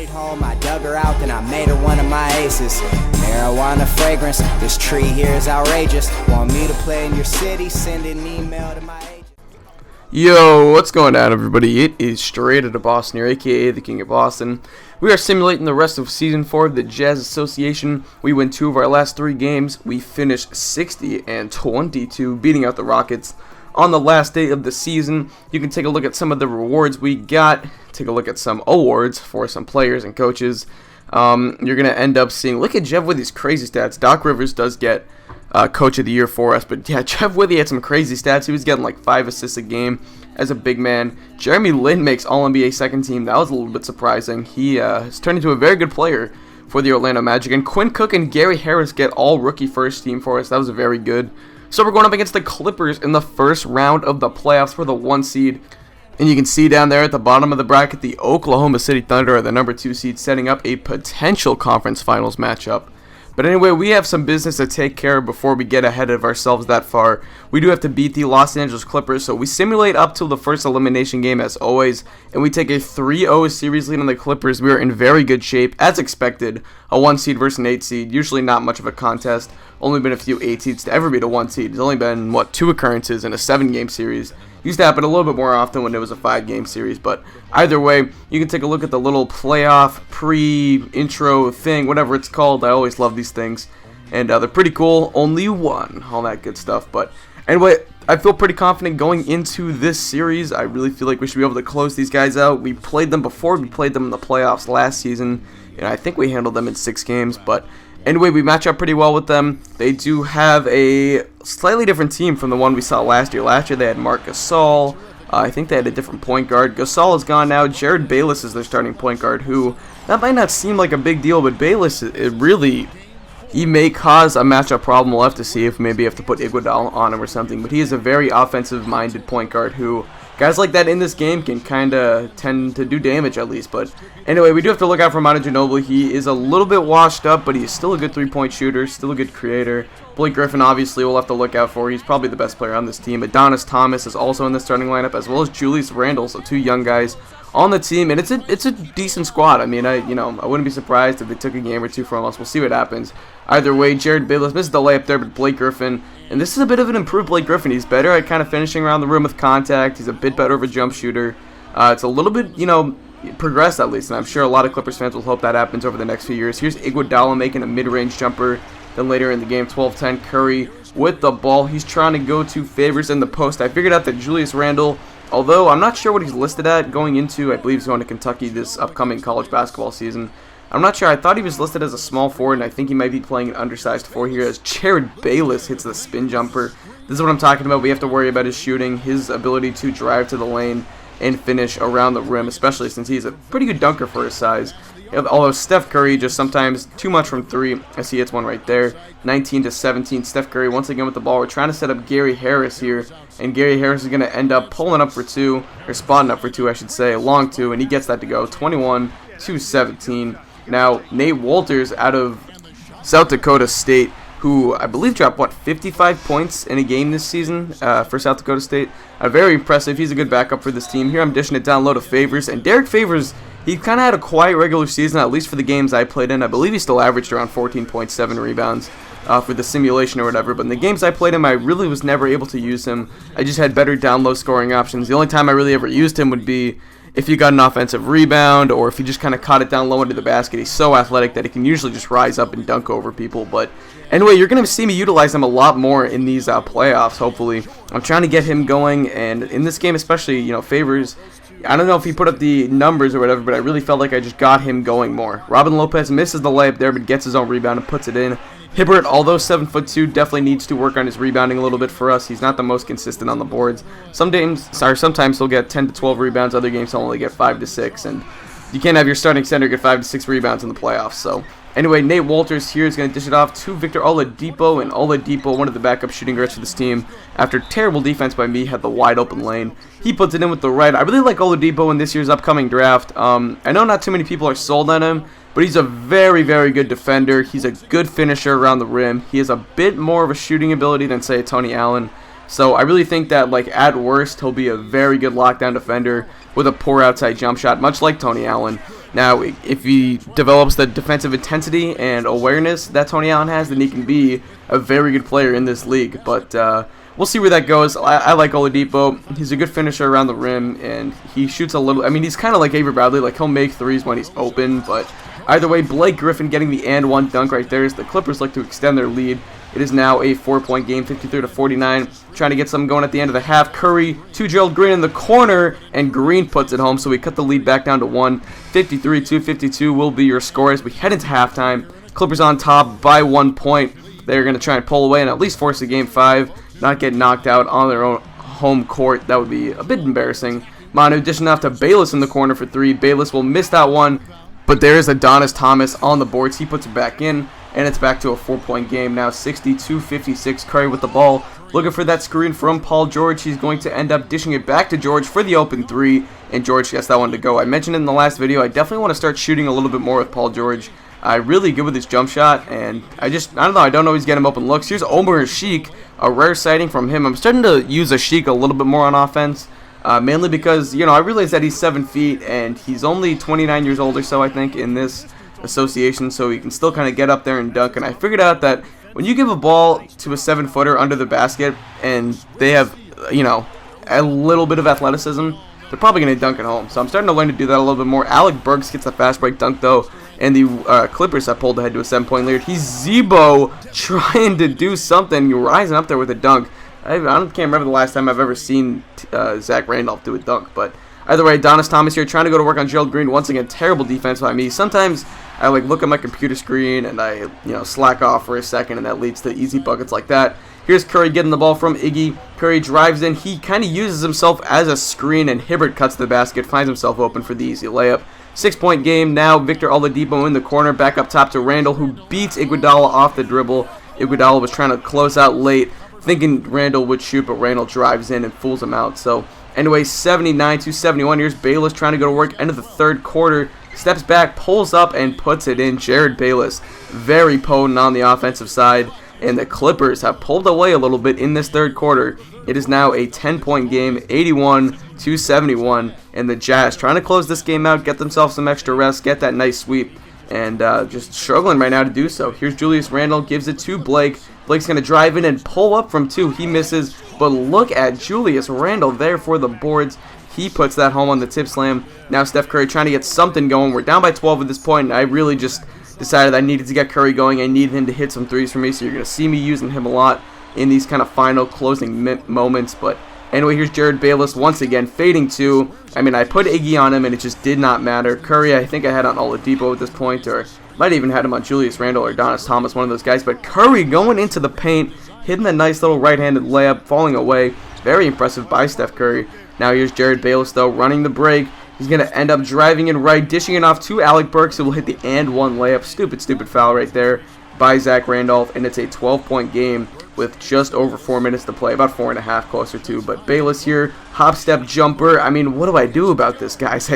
it home, I dug her out, then I made her one of my aces. Marijuana fragrance, this tree here is outrageous. Want me to play in your city? Send an email to my agent. Yo, what's going on, everybody? It is Straight Outta Boston here, aka the King of Boston. We are simulating the rest of Season 4 of the Jazz Association. We win 2 of our last 3 games. We finished 60-22, beating out the Rockets on the last day of the season. You can take a look at some of the rewards we got, take a look at some awards for some players and coaches. You're going to end up seeing, look at Jeff with these crazy stats. Doc Rivers does get Coach of the Year for us, but yeah, Jeff Withey had some crazy stats. He was getting like 5 assists a game as a big man. Jeremy Lin makes All-NBA second team. That was a little bit surprising. He has turned into a very good player for the Orlando Magic. And Quinn Cook and Gary Harris get all-rookie first team for us. That was very good. So we're going up against the Clippers in the first round of the playoffs for the 1 seed. And you can see down there at the bottom of the bracket, the Oklahoma City Thunder are the number 2 seed, setting up a potential conference finals matchup. But anyway, we have some business to take care of before we get ahead of ourselves that far. We do have to beat the Los Angeles Clippers, so we simulate up till the first elimination game as always, and we take a 3-0 series lead on the Clippers. We are in very good shape, as expected. A 1 seed versus an 8 seed, usually not much of a contest. Only been a few 8 seeds to ever beat a 1 seed. There's only been, 2 occurrences in a 7-game series. Used to happen a little bit more often when it was a 5-game series, but either way, you can take a look at the little playoff pre-intro thing, whatever it's called. I always love these things, and they're pretty cool. Only one, all that good stuff. But anyway, I feel pretty confident going into this series. I really feel like we should be able to close these guys out. We played them before. We played them in the playoffs last season, and I think we handled them in 6 games, but anyway, we match up pretty well with them. They do have a slightly different team from the one we saw last year. Last year they had Marc Gasol. I think they had a different point guard. Gasol is gone now. Jared Bayless is their starting point guard, who, that might not seem like a big deal, but Bayless, he may cause a matchup problem. We'll have to see if maybe have to put Iguodala on him or something. But he is a very offensive-minded point guard who, guys like that in this game can kind of tend to do damage at least. But anyway, we do have to look out for Manu Ginobili. He is a little bit washed up, but he's still a good 3-point shooter, still a good creator. Blake Griffin, obviously, we'll have to look out for. He's probably the best player on this team. Adonis Thomas is also in the starting lineup, as well as Julius Randle, so 2 young guys on the team, and it's a decent squad. I mean, I wouldn't be surprised if they took a game or 2 from us. We'll see what happens. Either way, Jared Bayless misses the layup there, but Blake Griffin, and this is a bit of an improved Blake Griffin. He's better at kind of finishing around the rim with contact. He's a bit better of a jump shooter. It's a little bit, progressed at least, and I'm sure a lot of Clippers fans will hope that happens over the next few years. Here's Iguodala making a mid-range jumper. Then later in the game, 12-10, Curry with the ball. He's trying to go to Favors in the post. I figured out that Julius Randle, although I'm not sure what he's listed at going into, I believe he's going to Kentucky this upcoming college basketball season. I'm not sure. I thought he was listed as a small forward, and I think he might be playing an undersized 4 here as Jared Bayless hits the spin jumper. This is what I'm talking about. We have to worry about his shooting, his ability to drive to the lane and finish around the rim, especially since he's a pretty good dunker for his size. Although Steph Curry just sometimes too much from 3, as he hits one right there. 19-17, Steph Curry once again with the ball. We're trying to set up Gary Harris here, and Gary Harris is going to end up pulling up for 2, or spotting up for 2, I should say, long 2, and he gets that to go. 21-17. Now, Nate Walters out of South Dakota State, who I believe dropped, 55 points in a game this season for South Dakota State. Very impressive. He's a good backup for this team. Here I'm dishing it down low to Favors, and Derek Favors, he kind of had a quiet regular season, at least for the games I played in. I believe he still averaged around 14.7 rebounds for the simulation or whatever. But in the games I played him, I really was never able to use him. I just had better down-low scoring options. The only time I really ever used him would be if he got an offensive rebound or if he just kind of caught it down low into the basket. He's so athletic that he can usually just rise up and dunk over people. But anyway, you're going to see me utilize him a lot more in these playoffs, hopefully. I'm trying to get him going, and in this game especially, Favors, I don't know if he put up the numbers or whatever, but I really felt like I just got him going more. Robin Lopez misses the layup there, but gets his own rebound and puts it in. Hibbert, although 7'2", definitely needs to work on his rebounding a little bit for us. He's not the most consistent on the boards. Sometimes he'll get 10 to 12 rebounds. Other games he'll only get 5 to 6, and you can't have your starting center get 5 to 6 rebounds in the playoffs. So anyway, Nate Walters here is going to dish it off to Victor Oladipo, and Oladipo, one of the backup shooting guards for this team, after terrible defense by me, had the wide open lane. He puts it in with the right. I really like Oladipo in this year's upcoming draft. I know not too many people are sold on him, but he's a very, very good defender. He's a good finisher around the rim. He has a bit more of a shooting ability than, say, Tony Allen. So I really think that, like, at worst, he'll be a very good lockdown defender with a poor outside jump shot, much like Tony Allen. Now, if he develops the defensive intensity and awareness that Tony Allen has, then he can be a very good player in this league. But we'll see where that goes. I like Oladipo. He's a good finisher around the rim, and he shoots a little. I mean, he's kind of like Avery Bradley. Like, he'll make threes when he's open. But either way, Blake Griffin getting the and one dunk right there as the Clippers like to extend their lead. It is now a 4-point game, 53-49. Trying to get something going at the end of the half. Curry to Gerald Green in the corner, and Green puts it home. So we cut the lead back down to 1. 53-52 will be your score as we head into halftime. Clippers on top by 1 point. They're going to try and pull away and at least force a game 5. Not get knocked out on their own home court. That would be a bit embarrassing. Manu dishing off to Bayless in the corner for 3. Bayless will miss that one. But there is Adonis Thomas on the boards. He puts it back in. And it's back to a 4-point game now, 62-56. Curry with the ball, looking for that screen from Paul George. He's going to end up dishing it back to George for the open 3, and George gets that one to go. I mentioned in the last video, I definitely want to start shooting a little bit more with Paul George. Really good with his jump shot, and I don't always get him open looks. Here's Omer Sheik, a rare sighting from him. I'm starting to use a Sheik a little bit more on offense, mainly because, I realize that he's 7 feet, and he's only 29 years old or so, I think, in this association, so he can still kind of get up there and dunk. And I figured out that when you give a ball to a 7-footer under the basket and they have, a little bit of athleticism, they're probably going to dunk it home. So I'm starting to learn to do that a little bit more. Alec Burks gets a fast break dunk, though, and the Clippers have pulled ahead to a 7-point lead. He's Zebo trying to do something. You're rising up there with a dunk. I can't remember the last time I've ever seen Zach Randolph do a dunk, but either way, Adonis Thomas here trying to go to work on Gerald Green. Once again, terrible defense by me. Sometimes I look at my computer screen and I slack off for a second, and that leads to easy buckets like that. Here's Curry getting the ball from Iggy. Curry drives in. He kind of uses himself as a screen, and Hibbert cuts the basket, finds himself open for the easy layup. 6-point game now. Victor Oladipo in the corner, back up top to Randall, who beats Iguodala off the dribble. Iguodala was trying to close out late, thinking Randall would shoot, but Randall drives in and fools him out. So anyway, 79-71. Here's Bayless trying to go to work. End of the third quarter. Steps back, pulls up, and puts it in. Jared Bayless, very potent on the offensive side. And the Clippers have pulled away a little bit in this third quarter. It is now a 10-point game, 81-71. And the Jazz trying to close this game out, get themselves some extra rest, get that nice sweep. And just struggling right now to do so. Here's Julius Randle, gives it to Blake. Blake's going to drive in and pull up from 2. He misses. But look at Julius Randle there for the boards. He puts that home on the tip slam. Now Steph Curry trying to get something going. We're down by 12 at this point, and I really just decided I needed to get Curry going. I needed him to hit some threes for me, so you're going to see me using him a lot in these kind of final closing moments. But anyway, here's Jared Bayless once again fading 2. I put Iggy on him, and it just did not matter. Curry, I think I had on Oladipo at this point, or might even had him on Julius Randle or Adonis Thomas, one of those guys. But Curry going into the paint, hitting that nice little right-handed layup, falling away. Very impressive by Steph Curry. Now here's Jared Bayless, though, running the break. He's going to end up driving in right, dishing it off to Alec Burks, who will hit the and one layup. Stupid foul right there by Zach Randolph, and it's a 12-point game with just over 4 minutes to play, about 4.5 closer to. But Bayless here, hop-step jumper. What do I do about this, guys?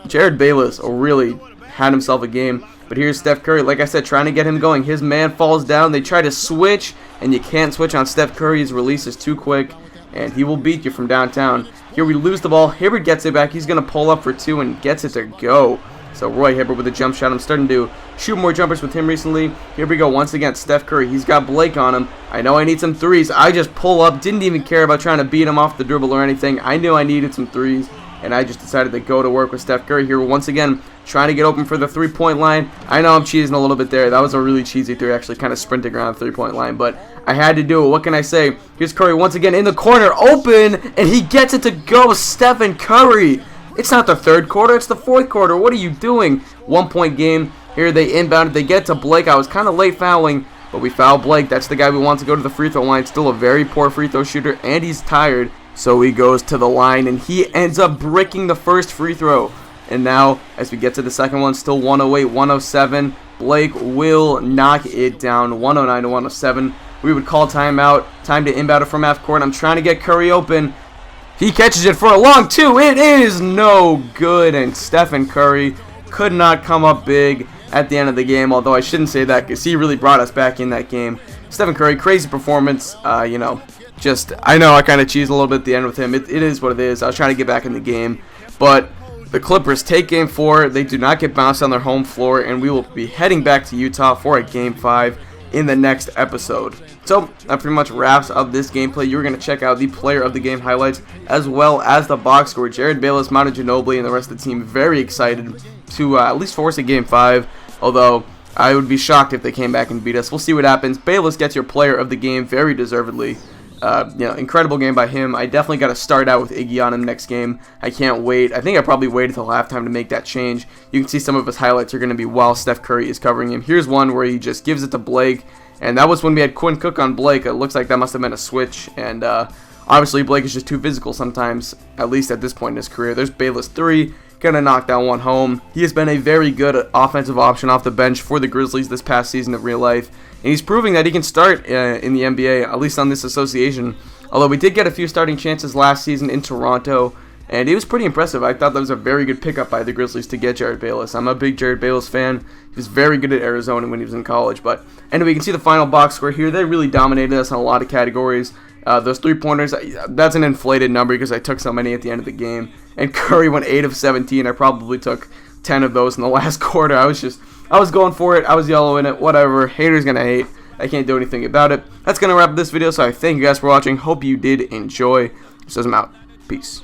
Jared Bayless really had himself a game. But here's Steph Curry, like I said, trying to get him going. His man falls down. They try to switch, and you can't switch on Steph Curry. His release is too quick, and he will beat you from downtown. Here we lose the ball. Hibbert gets it back. He's going to pull up for 2 and gets it to go. So Roy Hibbert with a jump shot. I'm starting to shoot more jumpers with him recently. Here we go once again. Steph Curry. He's got Blake on him. I know I need some threes. I just pull up. Didn't even care about trying to beat him off the dribble or anything. I knew I needed some threes, and I just decided to go to work with Steph Curry here once again, trying to get open for the three-point line. I know I'm cheesing a little bit there. That was a really cheesy three, actually kind of sprinting around the three-point line, but I had to do it. What can I say? Here's Curry once again in the corner, open, and he gets it to go. Stephen Curry. It's not the third quarter, it's the fourth quarter. What are you doing? 1-point game. Here they inbounded. They get to Blake. I was kind of late fouling, but we foul Blake. That's the guy we want to go to the free throw line. Still a very poor free throw shooter, and he's tired. So he goes to the line, and he ends up bricking the first free throw. And now, as we get to the second one, still 108-107. Blake will knock it down, 109-107. We would call timeout. Time to inbound it from half court. I'm trying to get Curry open. He catches it for a long 2. It is no good, and Stephen Curry could not come up big at the end of the game, although I shouldn't say that because he really brought us back in that game. Stephen Curry, crazy performance. I know I kind of cheesed a little bit at the end with him. It is what it is. I was trying to get back in the game. But the Clippers take Game 4. They do not get bounced on their home floor, and we will be heading back to Utah for a Game 5 in the next episode. So that pretty much wraps up this gameplay. You're going to check out the player of the game highlights as well as the box score. Jared Bayless, Manu Ginobili, and the rest of the team very excited to at least force a Game 5, although I would be shocked if they came back and beat us. We'll see what happens. Bayless gets your player of the game very deservedly. Incredible game by him. I definitely got to start out with Iggy on him next game. I can't wait. I think I probably waited until halftime to make that change. You can see some of his highlights are going to be while Steph Curry is covering him. Here's one where he just gives it to Blake, and that was when we had Quinn Cook on Blake. It looks like that must have been a switch, and obviously Blake is just too physical sometimes, at least at this point in his career. There's Bayless 3. Gonna knock down one home. He has been a very good offensive option off the bench for the Grizzlies this past season of real life, and he's proving that he can start in the NBA, at least on this association. Although we did get a few starting chances last season in Toronto, and he was pretty impressive. I thought that was a very good pickup by the Grizzlies to get Jared Bayless. I'm a big Jared Bayless fan. He was very good at Arizona when he was in college. But anyway, you can see the final box score here. They really dominated us in a lot of categories. Those 3-pointers, that's an inflated number because I took so many at the end of the game. And Curry went 8 of 17. I probably took 10 of those in the last quarter. I was going for it. I was yellowing it. Whatever. Haters gonna hate. I can't do anything about it. That's gonna wrap up this video. So I thank you guys for watching. Hope you did enjoy. Says I'm out. Peace.